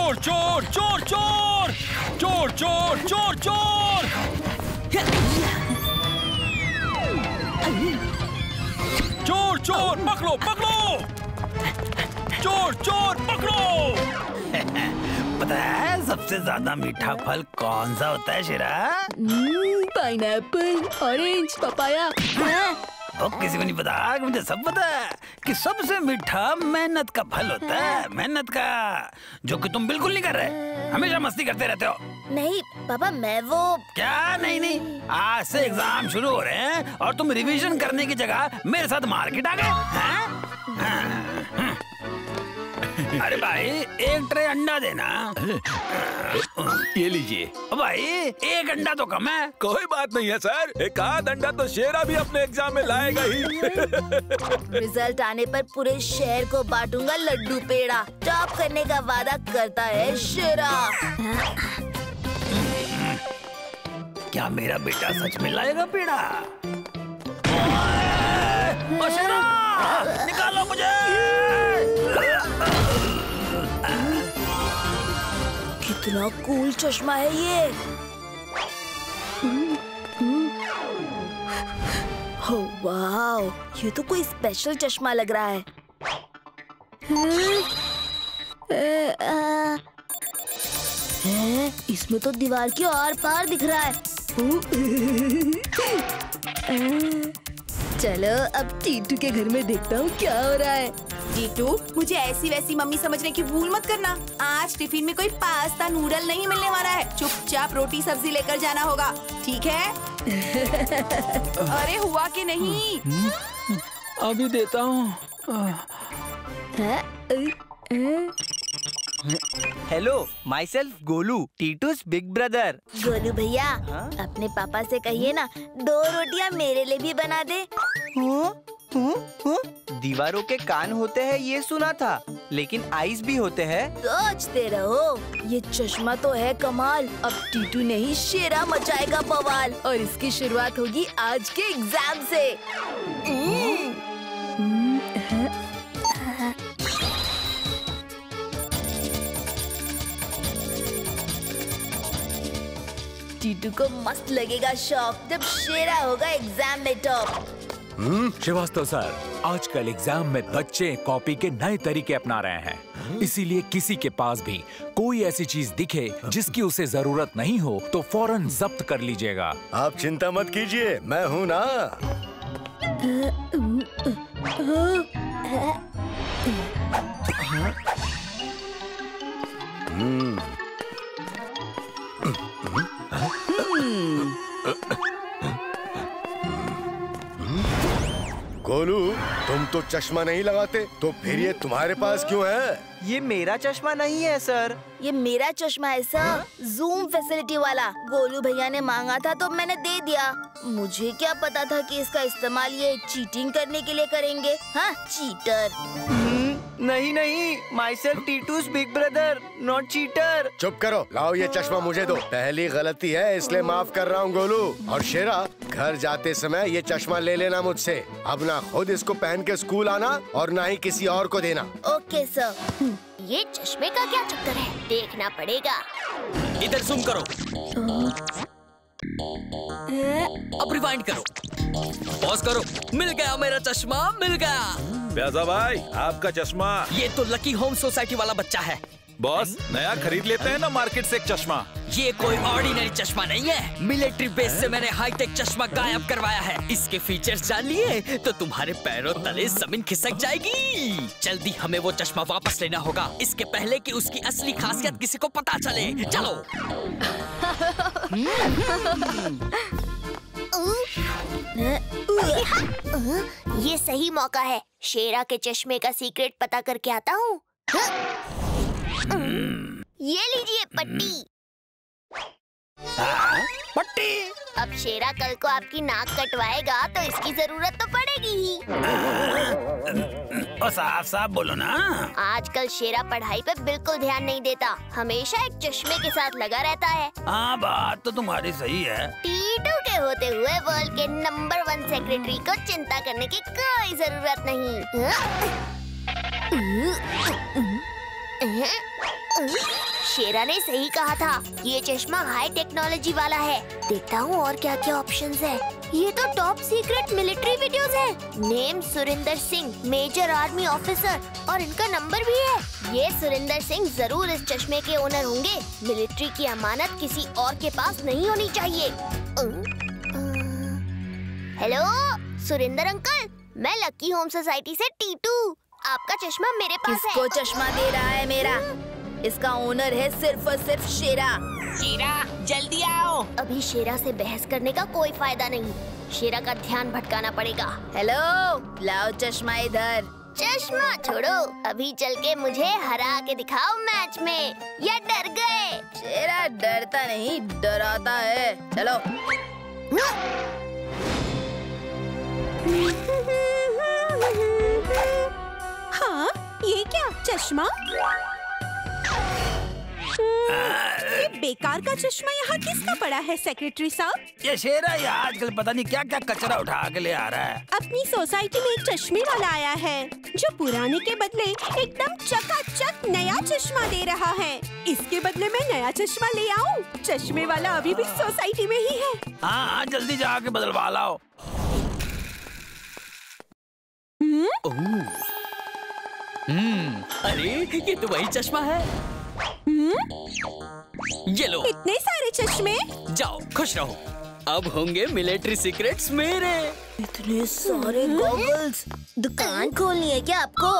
चोर चोर चोर चोर चोर चोर चोर चोर चोर चोर पकड़ो पकड़ो चोर चोर पकड़ो। पता है सबसे ज्यादा मीठा फल कौन सा होता है शेरा? Pineapple, orange, papaya. वो किसी को नहीं पता, मुझे सब पता है कि सबसे मीठा मेहनत का फल होता है, मेहनत का, जो कि तुम बिल्कुल नहीं कर रहे, हमेशा मस्ती करते रहते हो। नहीं पापा, मैं वो क्या नहीं नहीं, आज से एग्जाम शुरू हो रहे हैं और तुम रिवीजन करने की जगह मेरे साथ मार्केट आ गए। अरे भाई एक ट्रे अंडा देना। ये लीजिए। भाई एक अंडा तो कम है। कोई बात नहीं है सर, एक आध अंडा तो शेरा भी अपने एग्जाम में लाएगा ही। रिजल्ट आने पर पूरे शहर को बांटूंगा लड्डू पेड़ा। टॉप करने का वादा करता है शेरा। क्या मेरा बेटा सच में लाएगा पेड़ा? ओ शेरा, निकालो मुझे। कितना कूल चश्मा है ये। ओह वाओ, ये तो कोई स्पेशल चश्मा लग रहा है। इसमें तो दीवार के आर पार दिख रहा है। चलो अब टीटू के घर में देखता हूँ क्या हो रहा है। टीटू, मुझे ऐसी वैसी मम्मी समझने की भूल मत करना। आज टिफिन में कोई पास्ता नूडल नहीं मिलने वाला है। चुपचाप रोटी सब्जी लेकर जाना होगा, ठीक है? अरे हुआ कि नहीं? अभी देता हूँ। Hello, myself Golu, Titu's big brother. Golu भैया, अपने पापा से कहिए ना 2 रोटियां मेरे लिए भी बना दे। दीवारों के कान होते हैं ये सुना था, लेकिन आईज भी होते हैं। सोचते रहो, ये चश्मा तो है कमाल। अब टीटू नहीं शेरा मचाएगा बवाल, और इसकी शुरुआत होगी आज के एग्जाम से। टीटू को मस्त लगेगा शौक जब शेरा होगा एग्जाम में टॉप। श्रीवास्तव सर, आजकल एग्जाम में बच्चे कॉपी के नए तरीके अपना रहे हैं, इसीलिए किसी के पास भी कोई ऐसी चीज दिखे जिसकी उसे जरूरत नहीं हो तो फौरन जब्त कर लीजिएगा। आप चिंता मत कीजिए, मैं हूँ ना। गोलू, तुम तो चश्मा नहीं लगाते, तो फिर ये तुम्हारे पास क्यों है? ये मेरा चश्मा नहीं है सर। ये मेरा चश्मा है सर, जूम फैसिलिटी वाला। गोलू भैया ने मांगा था तो मैंने दे दिया। मुझे क्या पता था कि इसका इस्तेमाल ये चीटिंग करने के लिए करेंगे। हाँ, चीटर। नहीं नहीं, myself Titu's big brother, not cheater. चुप करो, लाओ ये चश्मा मुझे दो। पहली गलती है इसलिए माफ कर रहा हूँ गोलू। और शेरा, घर जाते समय ये चश्मा ले लेना मुझसे। अब ना खुद इसको पहन के स्कूल आना और ना ही किसी और को देना। Okay sir. ये चश्मे का क्या चक्कर है, देखना पड़ेगा। इधर जूम करो, अब रिवाइंड करो, पॉज करो। मिल गया मेरा चश्मा, मिल गया। प्याजा भाई, आपका चश्मा। ये तो लकी होम सोसाइटी वाला बच्चा है। बॉस, नया खरीद लेते हैं ना मार्केट से एक चश्मा। ये कोई ऑर्डिनरी चश्मा नहीं है, मिलिट्री बेस से मैंने हाईटेक चश्मा गायब करवाया है। इसके फीचर्स जान लिए तो तुम्हारे पैरों तले जमीन खिसक जाएगी। जल्दी हमें वो चश्मा वापस लेना होगा, इसके पहले कि उसकी असली खासियत किसी को पता चले। चलो। ये सही मौका है, शेरा के चश्मे का सीक्रेट पता करके आता हूँ। ये लीजिए पट्टी। पट्टी? अब शेरा कल को आपकी नाक कटवाएगा तो इसकी जरूरत तो पड़ेगी ही। और साफ साफ बोलो ना। आजकल शेरा पढ़ाई पे बिल्कुल ध्यान नहीं देता, हमेशा एक चश्मे के साथ लगा रहता है। हाँ, बात तो तुम्हारी सही है। टीटू के होते हुए वर्ल्ड के नंबर 1 सेक्रेटरी को चिंता करने की कोई जरूरत नहीं। शेरा ने सही कहा था, ये चश्मा हाई टेक्नोलॉजी वाला है। देखता हूँ और क्या क्या ऑप्शंस है। ये तो टॉप सीक्रेट मिलिट्री वीडियोस है। Name Surinder Singh, major army officer, और इनका नंबर भी है। ये सुरिंदर सिंह जरूर इस चश्मे के ओनर होंगे। मिलिट्री की अमानत किसी और के पास नहीं होनी चाहिए। हेलो सुरिंदर अंकल, मैं लकी होम सोसाइटी से टीटू। आपका चश्मा मेरे पास है। किसको चश्मा दे रहा है मेरा? इसका ओनर है सिर्फ और सिर्फ शेरा। शेरा जल्दी आओ। अभी शेरा से बहस करने का कोई फायदा नहीं। शेरा का ध्यान भटकाना पड़ेगा। हेलो, लाओ चश्मा इधर। चश्मा छोड़ो, अभी चल के मुझे हरा के दिखाओ मैच में, या डर गए? शेरा डरता नहीं, डराता है। चलो। हाँ, ये क्या चश्मा? ये बेकार का चश्मा यहाँ किसका पड़ा है सेक्रेटरी साहब? ये शेरा ये आजकल पता नहीं क्या क्या कचरा उठा के ले आ रहा है। अपनी सोसाइटी में एक चश्मे वाला आया है जो पुराने के बदले एकदम चकाचक नया चश्मा दे रहा है। इसके बदले मैं नया चश्मा ले आऊं? चश्मे वाला अभी भी सोसाइटी में ही है। हाँ, जल्दी जाके बदलवा लाओ। अरे ये तो वही चश्मा है। ये लो। इतने सारे चश्मे? जाओ खुश रहो, अब होंगे मिलिट्री सीक्रेट्स मेरे। इतने सारे गॉगल्स, दुकान खोलनी है क्या आपको?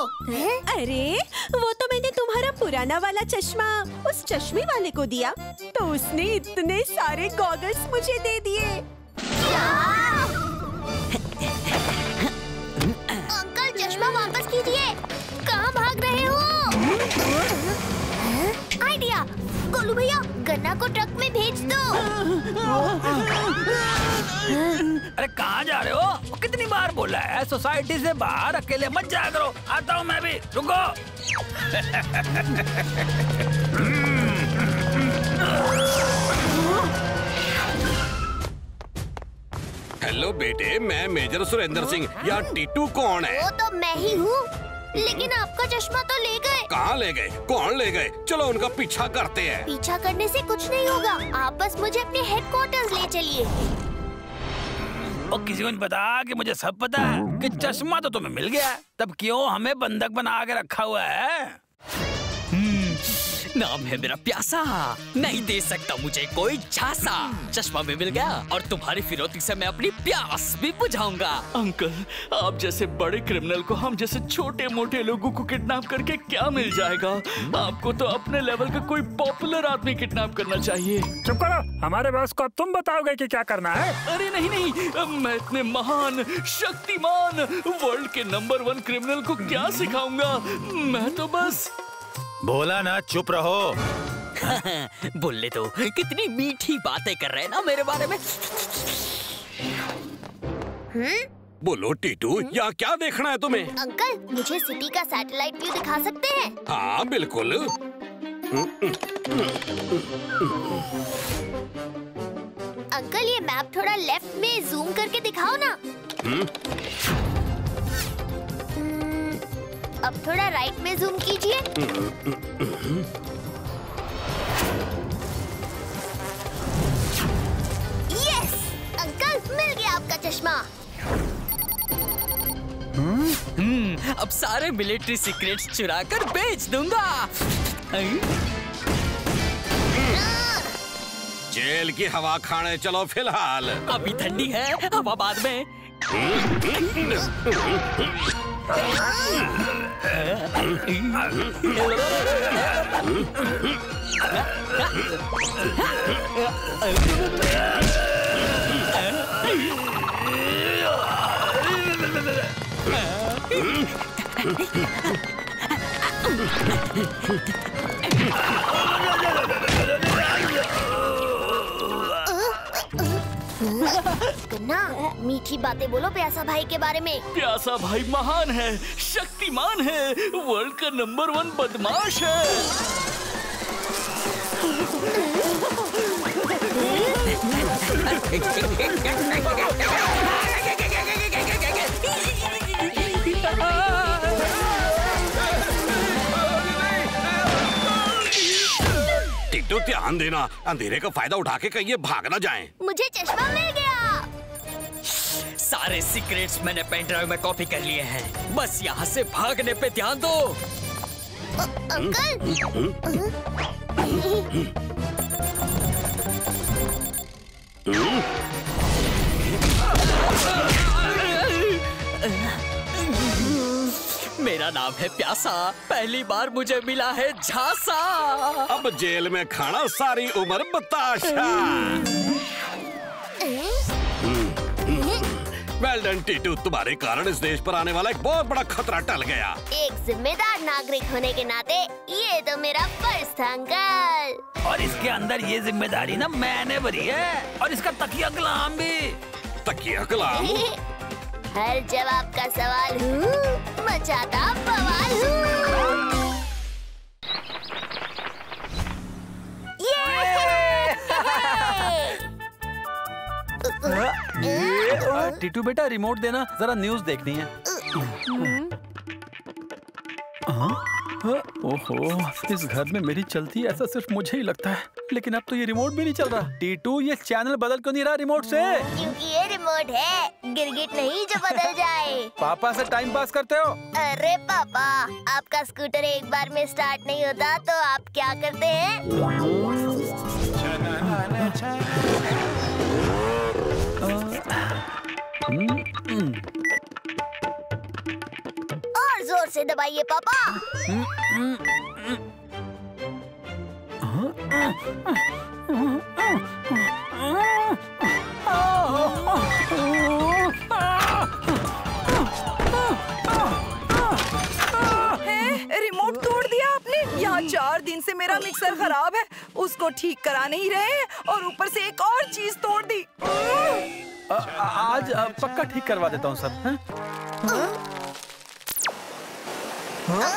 अरे वो तो मैंने तुम्हारा पुराना वाला चश्मा उस चश्मे वाले को दिया, तो उसने इतने सारे गॉगल्स मुझे दे दिए। अंकल चश्मा वापस कीजिए। कहाँ भाग रहे हो? आइडिया, गोलू भैया गन्ना को ट्रक में भेज दो। अरे कहाँ जा रहे हो? कितनी बार बोला है सोसाइटी से बाहर अकेले मत जाया करो। आता हूँ मैं भी, रुको। हेलो बेटे, मैं मेजर सुरेंद्र सिंह। यहाँ टीटू कौन है? वो तो मैं ही हूँ, लेकिन आपका चश्मा तो ले गए। कहाँ ले गए? कौन ले गए? चलो उनका पीछा करते हैं। पीछा करने से कुछ नहीं होगा, आप बस मुझे अपने हेडक्वार्टर्स ले चलिए। और किसी को नहीं पता कि मुझे सब पता है कि चश्मा तो तुम्हें मिल गया, तब क्यों हमें बंधक बना के रखा हुआ है? नाम है मेरा प्यासा, नहीं दे सकता मुझे कोई झांसा। चश्मा भी मिल गया और तुम्हारी फिरौती से मैं अपनी प्यास भी बुझाऊंगा। अंकल, आप जैसे बड़े क्रिमिनल को हम जैसे छोटे मोटे लोगों को किडनैप करके क्या मिल जाएगा? आपको तो अपने लेवल का कोई पॉपुलर आदमी किडनैप करना चाहिए। चुप करो, हमारे बॉस को अब तुम बताओगे कि क्या करना है। अरे नहीं नहीं, मैं इतने महान शक्तिमान वर्ल्ड के नंबर 1 क्रिमिनल को क्या सिखाऊंगा? मैं तो बस बोला ना चुप रहो। बोल ले तो, कितनी मीठी बातें कर रहे हैं ना मेरे बारे में। बोलो टीटू, यहाँ क्या देखना है तुम्हें? अंकल, मुझे सिटी का सैटेलाइट व्यू दिखा सकते हैं? हाँ बिल्कुल। अंकल ये मैप थोड़ा लेफ्ट में जूम करके दिखाओ ना। अब थोड़ा राइट में जूम कीजिए। यस, अंकल मिल गया आपका चश्मा। अब सारे मिलिट्री सीक्रेट्स चुरा कर बेच दूंगा। जेल की हवा खाने चलो फिलहाल। अभी ठंडी है, हवा बाद में। गन्ना, मीठी बातें बोलो प्यासा भाई के बारे में। प्यासा भाई महान है, शक्तिमान है, वर्ल्ड का नंबर 1 बदमाश है। टीटू ध्यान देना, अंधेरे का फायदा उठा के कहीं ये भाग ना जाएं। मुझे चश्मा मिल गया। सारे सीक्रेट्स मैंने पेन ड्राइव में कॉपी कर लिए हैं। बस यहाँ से भागने पे ध्यान दो। अंकल। मेरा नाम है प्यासा, पहली बार मुझे मिला है झांसा। अब जेल में खाना सारी उम्र बताशा। वेल डन टीटू, तुम्हारे कारण इस देश पर आने वाला एक बहुत बड़ा खतरा टल गया। एक जिम्मेदार नागरिक होने के नाते ये तो मेरा फर्ज था अंकल। और इसके अंदर ये जिम्मेदारी ना मैंने भरी है, और इसका तकिया कलाम भी। तकिया कलाम? हर जवाब का सवाल हूँ, मचाता बवाल हूँ। टीटू बेटा रिमोट देना, जरा न्यूज देखनी है। ओहो, इस घर में मेरी चलती है ऐसा सिर्फ मुझे ही लगता है, लेकिन अब तो ये रिमोट भी नहीं चल रहा। टीटू, ये चैनल बदल क्यों नहीं रहा रिमोट से? क्योंकि ये रिमोट है, गिरगिट नहीं जो बदल जाए। पापा से टाइम पास करते हो? अरे पापा, आपका स्कूटर एक बार में स्टार्ट नहीं होता तो आप क्या करते हैं? और जोर से दबाइए पापा। रिमोट तोड़ दिया आपने। यहाँ 4 दिन से मेरा मिक्सर खराब है, उसको ठीक करा नहीं रहे और ऊपर से एक और चीज तोड़ दी। आज पक्का ठीक करवा देता हूँ सब।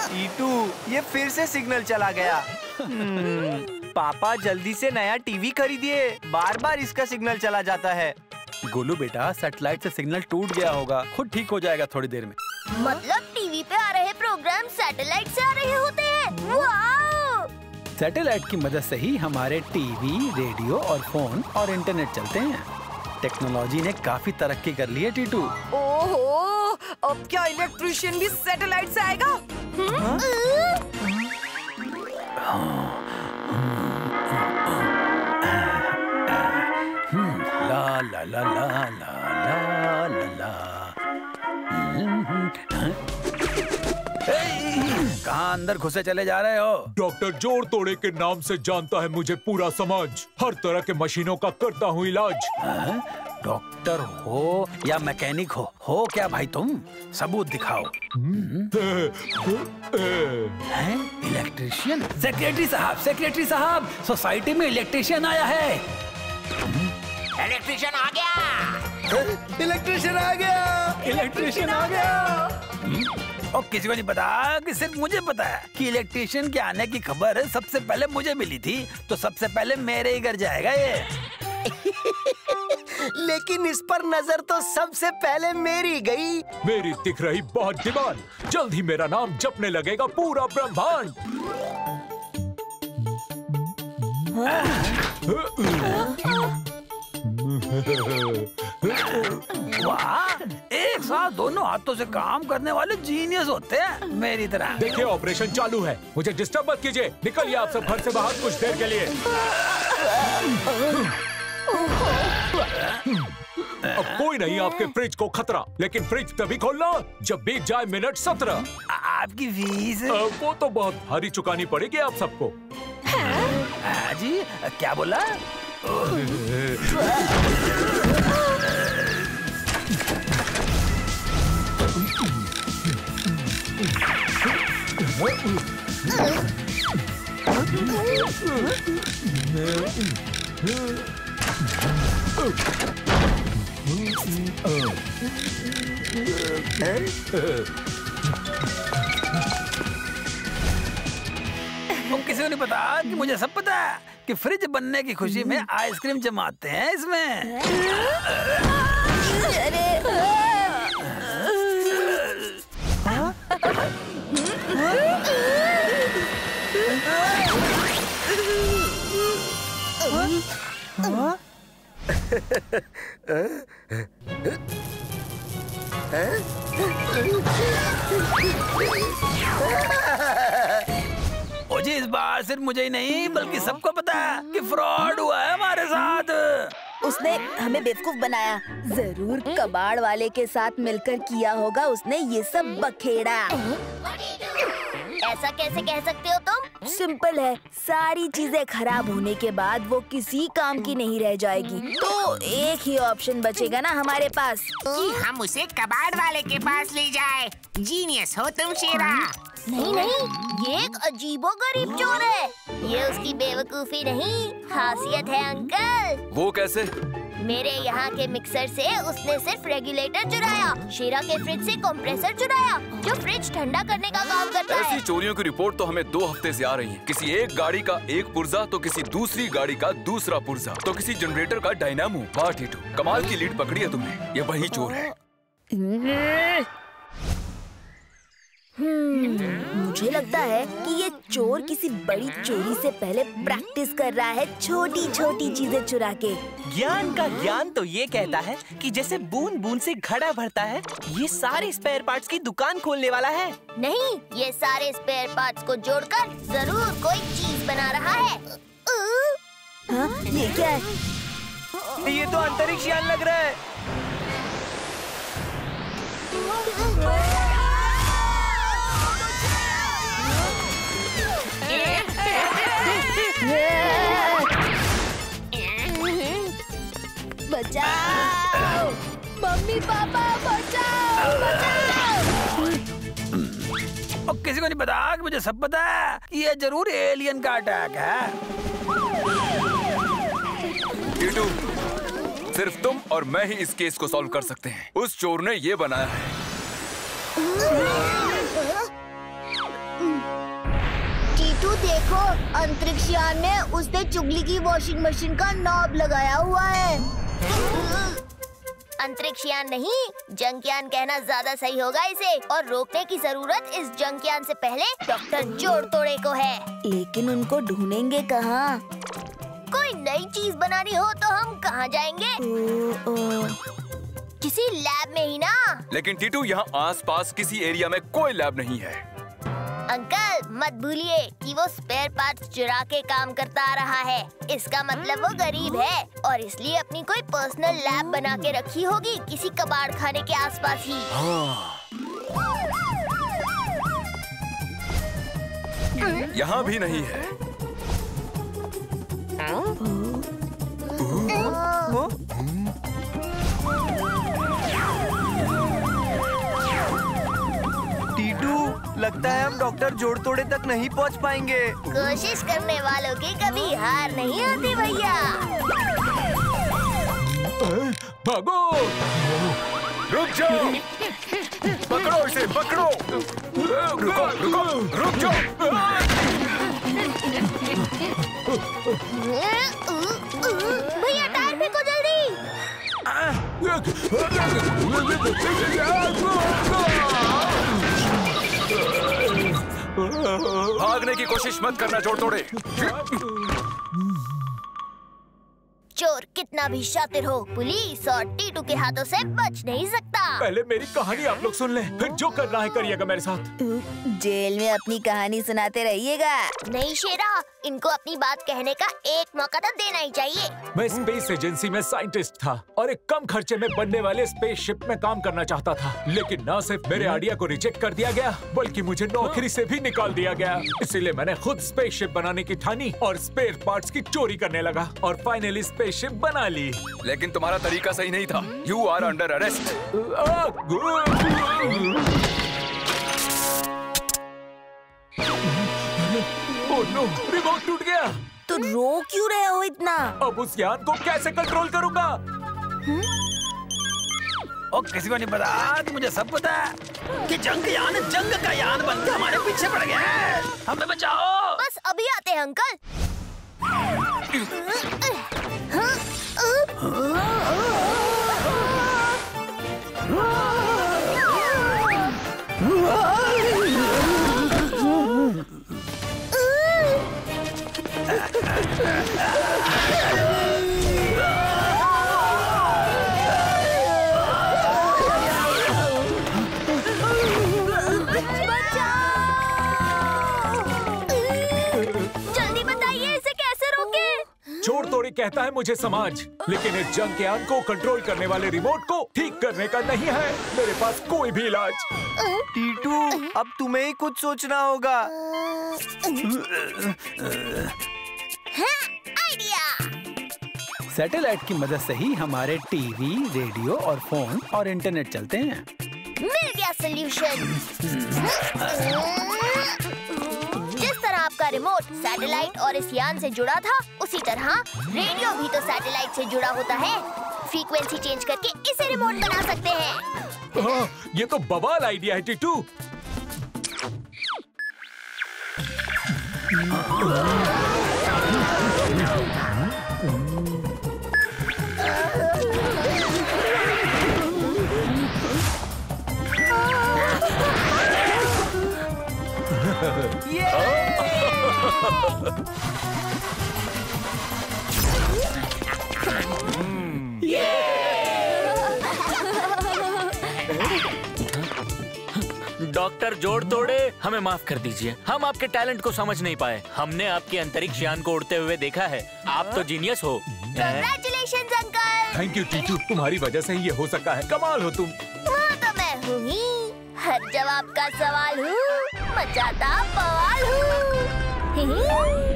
टीटू, ये फिर से सिग्नल चला गया। पापा जल्दी से नया टीवी खरीदिए, बार बार इसका सिग्नल चला जाता है। गोलू बेटा, सैटेलाइट से सिग्नल टूट गया होगा, खुद ठीक हो जाएगा थोड़ी देर में। मतलब टीवी पे आ रहे प्रोग्राम सैटेलाइट से आ रहे होते हैं? वाओ! सैटेलाइट की मदद से ही हमारे टीवी, रेडियो और फोन और इंटरनेट चलते हैं। टेक्नोलॉजी ने काफी तरक्की कर ली है टीटू। ओहो, अब क्या इलेक्ट्रिशियन भी सैटेलाइट से आएगा? ला ला ला ला ला ला ला। कहाँ अंदर घुसे चले जा रहे हो? डॉक्टर जोड़ तोड़े के नाम से जानता है मुझे पूरा समाज। हर तरह के मशीनों का करता हूँ इलाज। डॉक्टर हो या मैकेनिक हो क्या भाई तुम? सबूत दिखाओ। इलेक्ट्रिशियन? सेक्रेटरी साहब, सोसाइटी में इलेक्ट्रिशियन आया है। इलेक्ट्रिशियन आ गया। इलेक्ट्रिशियन आ गया। इलेक्ट्रिशियन आ गया। और किसी को नहीं पता कि सिर्फ मुझे पता है कि इलेक्ट्रिशियन के आने की खबर सबसे पहले मुझे मिली थी, तो सबसे पहले मेरे ही घर जाएगा ये। लेकिन इस पर नजर तो सबसे पहले मेरी गई। मेरी दिख रही बहुत डिमांड, जल्द ही मेरा नाम जपने लगेगा पूरा ब्रह्मांड। वाह, एक साथ दोनों हाथों से काम करने वाले जीनियस होते हैं मेरी तरह। देखिए ऑपरेशन चालू है, मुझे डिस्टर्ब मत कीजिए। निकलिए आप सब घर से बाहर कुछ देर के लिए। अब कोई नहीं आपके फ्रिज को खतरा, लेकिन फ्रिज तभी खोलना जब बीत जाए मिनट 17। आपकी फीस? वो तो बहुत भारी चुकानी पड़ेगी आप सबको। जी क्या बोला? किसी को नहीं पता कि मुझे सब पता है कि फ्रिज बनने की खुशी में आइसक्रीम जमाते हैं इसमें। मुझे इस बार सिर्फ मुझे ही नहीं बल्कि सबको पता है कि फ्रॉड हुआ है हमारे साथ। उसने हमें बेवकूफ बनाया। जरूर कबाड़ वाले के साथ मिलकर किया होगा उसने ये सब बखेड़ा। ऐसा कैसे कह सकते हो तुम? सिंपल है, सारी चीजें खराब होने के बाद वो किसी काम की नहीं रह जाएगी। तो एक ही ऑप्शन बचेगा ना हमारे पास कि हम उसे कबाड़ वाले के पास ले जाए। जीनियस हो तुम शेरा। नहीं नहीं, ये एक अजीबोगरीब चोर है। ये उसकी बेवकूफी नहीं, खासियत है अंकल। वो कैसे? मेरे यहाँ के मिक्सर से उसने सिर्फ रेगुलेटर चुराया, शीरा के फ्रिज से कंप्रेसर चुराया जो फ्रिज ठंडा करने का काम करता है। ऐसी चोरियों की रिपोर्ट तो हमें 2 हफ्ते से आ रही है। किसी एक गाड़ी का एक पुर्जा तो किसी दूसरी गाड़ी का दूसरा पुर्जा तो किसी जनरेटर का डायनामो। वाह टीटू, कमाल की लीड पकड़ी है तुमने। ये वही चोर है। मुझे लगता है कि ये चोर किसी बड़ी चोरी से पहले प्रैक्टिस कर रहा है, छोटी छोटी चीजें चुरा के। ज्ञान का ज्ञान तो ये कहता है कि जैसे बूंद बूंद से घड़ा भरता है, ये सारे स्पेयर पार्ट्स की दुकान खोलने वाला है। नहीं, ये सारे स्पेयर पार्ट्स को जोड़कर जरूर कोई चीज बना रहा है। हाँ, ये क्या है? ये तो अंतरिक्ष यान लग रहा है। बचाओ! मम्मी पापा बचाओ! बचाओ! और किसी को नहीं पता कि मुझे सब पता है कि ये जरूर एलियन का अटैक है। टीटू, सिर्फ तुम और मैं ही इस केस को सॉल्व कर सकते हैं। उस चोर ने ये बनाया है। टीटू देखो, अंतरिक्ष यान में उसने चुगली की वॉशिंग मशीन का नॉब लगाया हुआ है। अंतरिक्ष यान नहीं, जंकयान कहना ज्यादा सही होगा इसे। और रोकने की जरूरत इस जंकयान से पहले डॉक्टर जोड़तोड़े को है। लेकिन उनको ढूंढेंगे कहाँ? कोई नई चीज बनानी हो तो हम कहाँ जाएंगे? किसी लैब में ही ना। लेकिन टीटू, यहाँ आसपास किसी एरिया में कोई लैब नहीं है। अंकल मत भूलिए कि वो स्पेयर पार्ट्स चुरा के काम करता आ रहा है। इसका मतलब वो गरीब है और इसलिए अपनी कोई पर्सनल लैब बना के रखी होगी किसी कबाड़ खाने के आसपास ही। यहाँ भी नहीं है। टीटू, लगता है हम डॉक्टर जोड़तोड़े तक नहीं पहुंच पाएंगे। कोशिश करने वालों की कभी हार नहीं होती भैया। भागो! रुक जाओ! पकड़ो इसे, पकड़ो! रुको, रुको, रुक जाओ! भैया टायर फेंको जल्दी। भागने की कोशिश मत करना जोड़तोड़े। चोर कितना भी शातिर हो, पुलिस और टीटू के हाथों से बच नहीं सकता। पहले मेरी कहानी आप लोग सुन लें, फिर जो करना है करिएगा मेरे साथ। जेल में अपनी कहानी सुनाते रहिएगा। नहीं शेरा, इनको अपनी बात कहने का एक मौका तो देना ही चाहिए। मैं स्पेस एजेंसी में साइंटिस्ट था और एक कम खर्चे में बनने वाले स्पेसशिप में काम करना चाहता था। लेकिन न सिर्फ मेरे आइडिया को रिजेक्ट कर दिया गया, बल्कि मुझे नौकरी से भी निकाल दिया गया। इसीलिए मैंने खुद स्पेसशिप बनाने की ठानी और स्पेयर पार्ट्स की चोरी करने लगा और फाइनली स्पेसशिप बना ली। लेकिन तुम्हारा तरीका सही नहीं था। You are under arrest. Oh no, remote टूट गया। तो रो क्यों रहे हो इतना? अब उस यान को कैसे कंट्रोल करूंगा? और किसी को नहीं पता कि मुझे सब पता है कि जंग का यान बनकर हमारे पीछे पड़ गया है। हमें बचाओ। बस अभी आते हैं अंकल। कहता है मुझे समाज, लेकिन इस जंग के आग को कंट्रोल करने वाले रिमोट को ठीक करने का नहीं है मेरे पास कोई भी इलाज। टीटू, अब तुम्हें ही कुछ सोचना होगा। सैटेलाइट की मदद से ही हमारे टीवी, रेडियो और फोन और इंटरनेट चलते हैं। मिल गया सॉल्यूशन। जिस तरह आपका रिमोट सैटेलाइट और इस यान से जुड़ा था, उसी तरह रेडियो भी तो सैटेलाइट से जुड़ा होता है। फ्रीक्वेंसी चेंज करके इसे रिमोट बना सकते हैं। ये तो बवाल आइडिया है टीटू। डॉक्टर जोड़ तोड़े, हमें माफ कर दीजिए, हम आपके टैलेंट को समझ नहीं पाए। हमने आपके अंतरिक्ष यान को उड़ते हुए देखा है। आप तो जीनियस हो। Congratulations uncle. Thank you Titu, तुम्हारी वजह से ही ये हो सका है। कमाल हो तुम। वो तो मैं हूँ ही, हर जवाब का सवाल हूँ, मचाता बवाल हूँ।